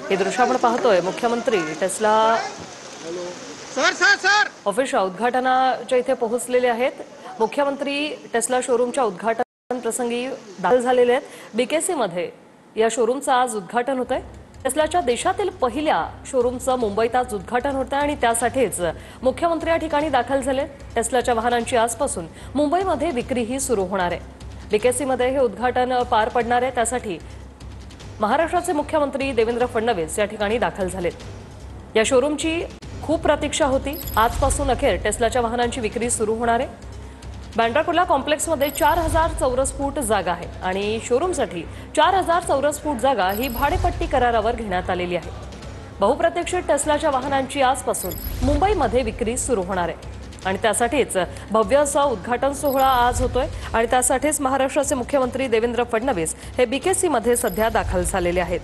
हे दृश्य आपण पाहतोय मुख्यमंत्री टेस्ला ऑफिसच्या उद्घाटनाच्या इथे पोहोचलेले आहेत। मुख्यमंत्री टेस्ला शोरूमच्या उद्घाटन प्रसंगी दाखल झालेले आहेत। बीकेसी मध्ये या शोरूमचं आज उद्घाटन होतंय। टेस्लाच्या देशातील पहिल्या शोरूमचं मुंबईत आज उद्घाटन होतंय आणि त्यासाठीच मुख्यमंत्री या ठिकाणी दाखल झाले। टेस्लाच्या वाहनांची आजपासून मुंबईमध्ये विक्रीही सुरू होणार आहे। बीकेसी मध्ये हे उद्घाटन पार पडणार आहे, त्यासाठी महाराष्ट्राचे मुख्यमंत्री देवेंद्र फडणवीस या ठिकाणी दाखल झालेत। या शोरूमची खूप प्रतीक्षा होती। आजपासून अखेर टेस्लाच्या वाहनांची विक्री सुरू होणार आहे। बँड्रा कुर्ला कॉम्प्लेक्समध्ये 4000 चौरस फूट जागा आहे आणि शोरूमसाठी 4000 चौरस फूट जागा ही भाडेपट्टी करारावर घेण्यात आलेली आहे। बहुप्रतीक्षित टेस्लाच्या वाहनांची आजपासून मुंबईमध्ये विक्री सुरू होणार आहे आणि त्यासाठीच भव्य असा उद्घाटन सोहळा आज होतोय आणि त्यासाठीच महाराष्ट्राचे मुख्यमंत्री देवेंद्र फडणवीस हे बीकेसी मध्ये सध्या दाखल झालेले आहेत।